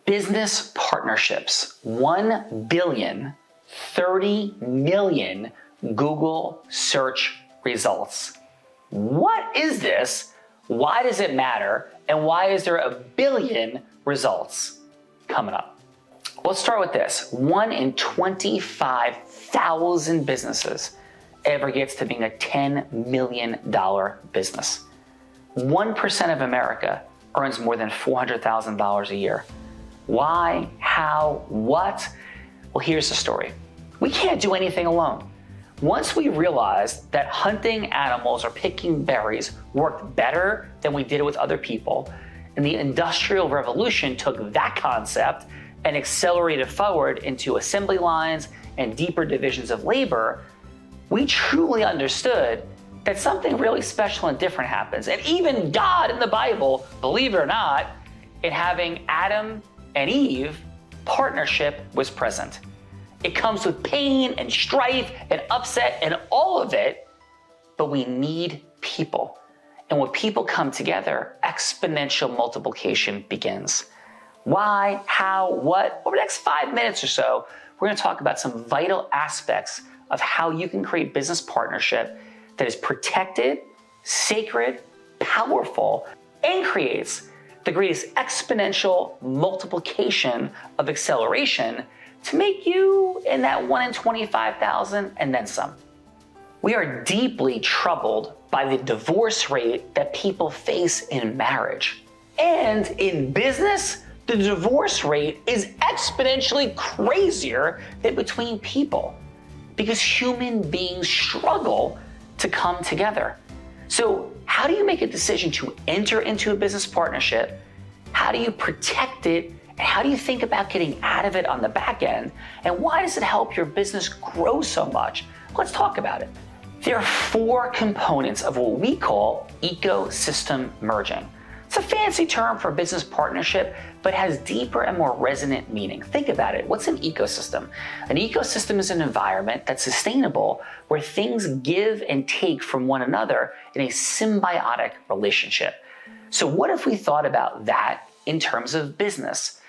Business partnerships, 1 billion, 30 million Google search results. What is this? Why does it matter? And why is there 1 billion results? Coming up. Let's start with this. 1 in 25,000 businesses ever gets to being a $10 million business. 1% of America earns more than $400,000 a year. Why? How? What? Well, here's the story. We can't do anything alone. Once we realized that hunting animals or picking berries worked better than we did it with other people, and the Industrial Revolution took that concept and accelerated forward into assembly lines and deeper divisions of labor, we truly understood that something really special and different happens. And even God in the Bible, believe it or not, in having Adam and Eve, partnership was present. It comes with pain and strife and upset and all of it, but we need people. And when people come together, exponential multiplication begins. Why, how, what? Over the next 5 minutes or so, we're going to talk about some vital aspects of how you can create business partnership that is protected, sacred, powerful, and creates the greatest exponential multiplication of acceleration to make you in that 1 in 25,000 and then some. We are deeply troubled by the divorce rate that people face in marriage. And in business, the divorce rate is exponentially crazier than between people because human beings struggle to come together. So how do you make a decision to enter into a business partnership? How do you protect it? And how do you think about getting out of it on the back end? And why does it help your business grow so much? Let's talk about it. There are 4 components of what we call ecosystem merging. It's a fancy term for business partnership, but has deeper and more resonant meaning. Think about it. What's an ecosystem? An ecosystem is an environment that's sustainable where things give and take from one another in a symbiotic relationship. So what if we thought about that in terms of business?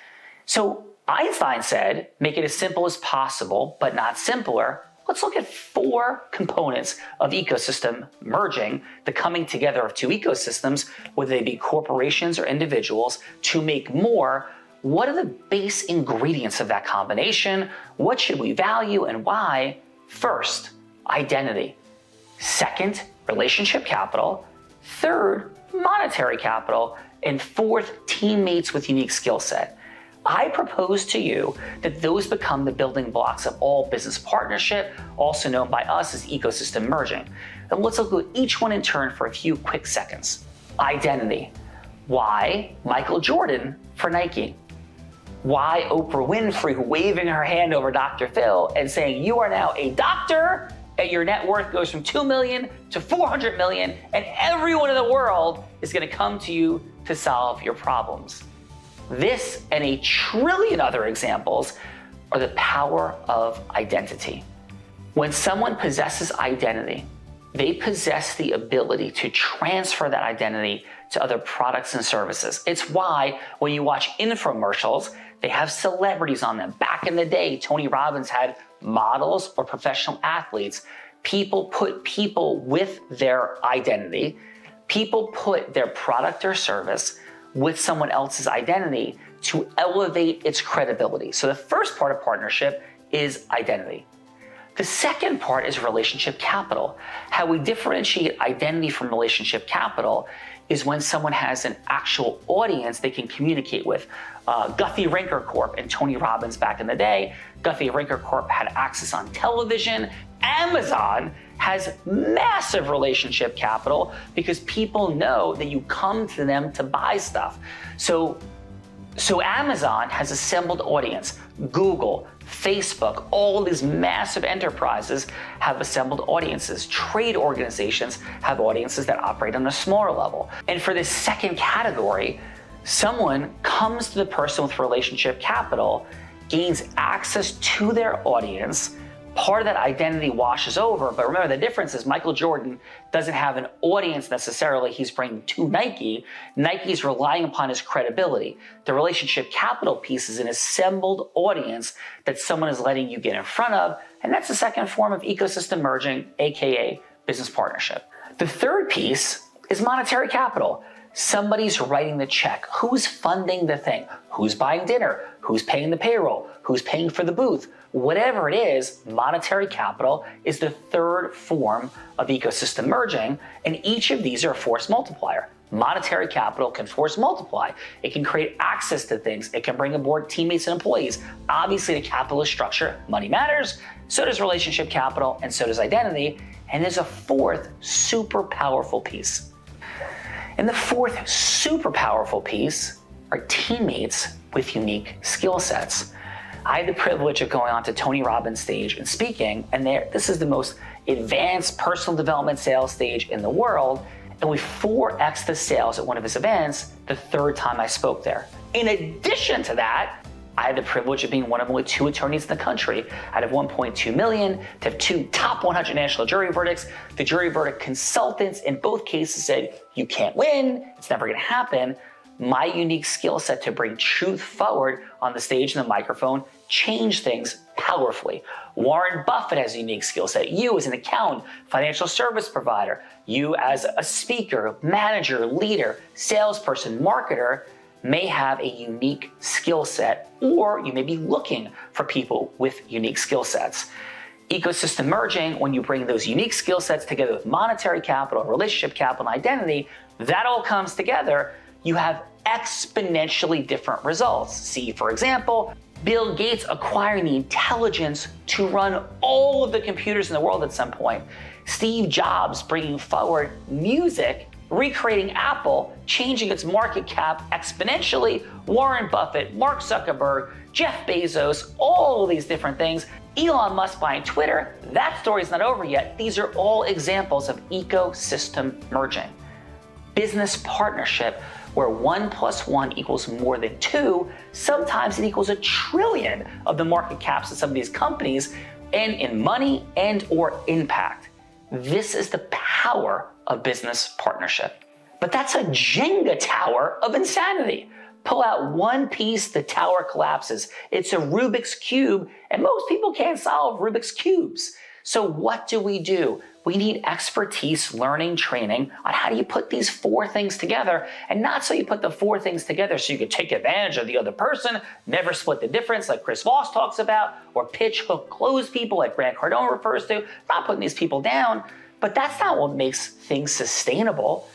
So Einstein said, make it as simple as possible, but not simpler. Let's look at 4 components of ecosystem merging, the coming together of 2 ecosystems, whether they be corporations or individuals, to make more. What are the base ingredients of that combination? What should we value and why? First, identity. Second, relationship capital. Third, monetary capital. And 4th, teammates with unique skill set. I propose to you that those become the building blocks of all business partnership, also known by us as ecosystem merging. And let's look at each one in turn for a few quick seconds. Identity. Why Michael Jordan for Nike? Why Oprah Winfrey waving her hand over Dr. Phil and saying, you are now a doctor and your net worth goes from 2 million to 400 million and everyone in the world is going to come to you to solve your problems. This and a trillion other examples are the power of identity. When someone possesses identity, they possess the ability to transfer that identity to other products and services. It's why when you watch infomercials, they have celebrities on them. Back in the day, Tony Robbins had models or professional athletes. People put people with their identity. People put their product or service with someone else's identity to elevate its credibility. So the first part of partnership is identity. The second part is relationship capital. How we differentiate identity from relationship capital is when someone has an actual audience they can communicate with. Guthrie Rinker Corp and Tony Robbins back in the day, Guthrie Rinker Corp had access on television. Amazon has massive relationship capital because people know that you come to them to buy stuff. So Amazon has assembled audience. Google, Facebook, all these massive enterprises have assembled audiences. Trade organizations have audiences that operate on a smaller level. And for this second category, someone comes to the person with relationship capital, gains access to their audience, part of that identity washes over. But remember, the difference is Michael Jordan doesn't have an audience necessarily he's bringing to Nike. Nike's relying upon his credibility. The relationship capital piece is an assembled audience that someone is letting you get in front of. And that's the second form of ecosystem merging, AKA business partnership. The third piece is monetary capital. Somebody's writing the check. Who's funding the thing? Who's buying dinner? Who's paying the payroll? Who's paying for the booth? Whatever it is, monetary capital is the third form of ecosystem merging, and each of these are a force multiplier. Monetary capital can force multiply. It can create access to things. It can bring aboard teammates and employees. Obviously, the capitalist structure, money matters. So does relationship capital, and so does identity. And there's a fourth super powerful piece. And the fourth super powerful piece are teammates with unique skill sets. I had the privilege of going on to Tony Robbins' stage and speaking, and this is the most advanced personal development sales stage in the world, and we 4x'd the sales at one of his events the third time I spoke there. In addition to that, I had the privilege of being one of only 2 attorneys in the country out of 1.2 million to have 2 top 100 national jury verdicts. The jury verdict consultants in both cases said, you can't win, it's never gonna happen. My unique skill set to bring truth forward on the stage and the microphone changed things powerfully. Warren Buffett has a unique skill set. You as an accountant, financial service provider, you as a speaker, manager, leader, salesperson, marketer, may have a unique skill set, or you may be looking for people with unique skill sets. Ecosystem merging, when you bring those unique skill sets together with monetary capital, relationship capital, and identity, that all comes together, you have exponentially different results. See, for example, Bill Gates acquiring the intelligence to run all of the computers in the world at some point. Steve Jobs bringing forward music, recreating Apple, changing its market cap exponentially. Warren Buffett, Mark Zuckerberg, Jeff Bezos, all of these different things. Elon Musk buying Twitter, that story's not over yet. These are all examples of ecosystem merging. Business partnership, where 1 + 1 equals more than 2, sometimes it equals $1 trillion of the market caps of some of these companies, and in money and or impact. This is the power of business partnership. But that's a Jenga tower of insanity. Pull out one piece, the tower collapses. It's a Rubik's Cube, and most people can't solve Rubik's Cubes. So what do? We need expertise, learning, training on how do you put these 4 things together, and not so you put the 4 things together so you can take advantage of the other person, never split the difference like Chris Voss talks about, or pitch, hook, close people like Grant Cardone refers to, not putting these people down, but that's not what makes things sustainable.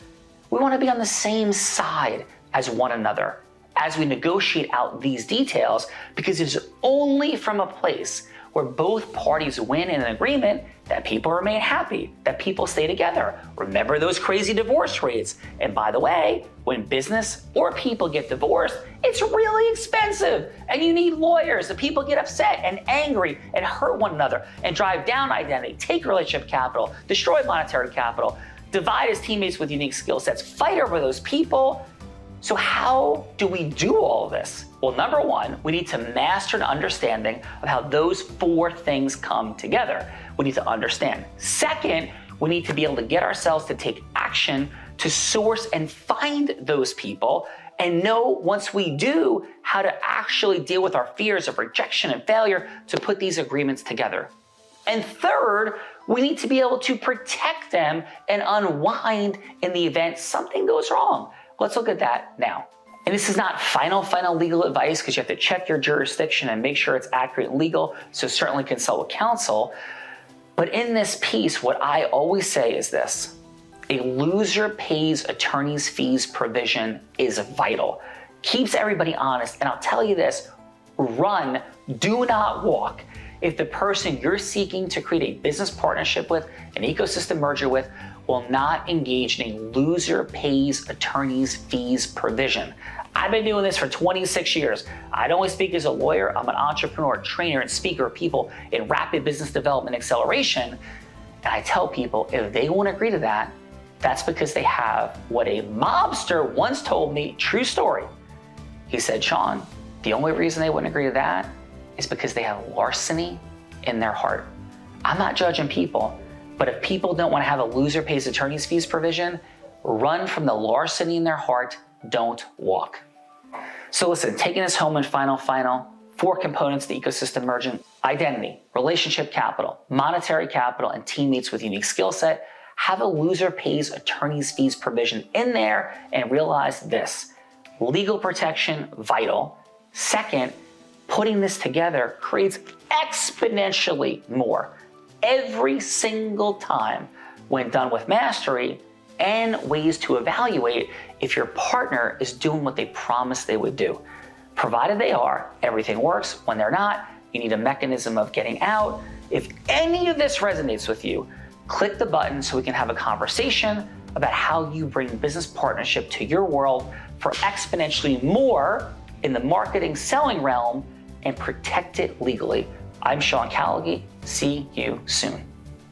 We want to be on the same side as one another as we negotiate out these details, because it's only from a place where both parties win in an agreement that people remain happy, that people stay together. Remember those crazy divorce rates. And by the way, when business or people get divorced, it's really expensive. And you need lawyers. The people get upset and angry and hurt one another and drive down identity, take relationship capital, destroy monetary capital, divide as teammates with unique skill sets, fight over those people. So how do we do all of this? Well, number one, we need to master an understanding of how those 4 things come together. We need to understand. Second, we need to be able to get ourselves to take action to source and find those people, and know once we do how to actually deal with our fears of rejection and failure to put these agreements together. And third, we need to be able to protect them and unwind in the event something goes wrong. Let's look at that now. And this is not final legal advice, because you have to check your jurisdiction and make sure it's accurate and legal, so certainly consult with counsel. But in this piece, what I always say is this: a loser pays attorney's fees provision is vital. Keeps everybody honest, and I'll tell you this, run, do not walk. If the person you're seeking to create a business partnership with, an ecosystem merger with, will not engage in a loser pays attorney's fees provision. I've been doing this for 26 years. I don't only speak as a lawyer, I'm an entrepreneur, trainer, and speaker of people in rapid business development acceleration. And I tell people, if they won't agree to that, that's because they have what a mobster once told me, true story. He said, Sean, the only reason they wouldn't agree to that is because they have larceny in their heart. I'm not judging people, but if people don't want to have a loser pays attorney's fees provision, run from the larceny in their heart, don't walk. So listen, taking this home in final, 4 components of the ecosystem merchant: identity, relationship capital, monetary capital, and teammates with unique skill set. Have a loser pays attorney's fees provision in there, and realize this: legal protection, vital. Second, putting this together creates exponentially more every single time when done with mastery, and ways to evaluate if your partner is doing what they promised they would do. Provided they are, everything works. When they're not, you need a mechanism of getting out. If any of this resonates with you, click the button so we can have a conversation about how you bring business partnership to your world for exponentially more in the marketing selling realm and protect it legally. I'm Sean Callaghy. See you soon.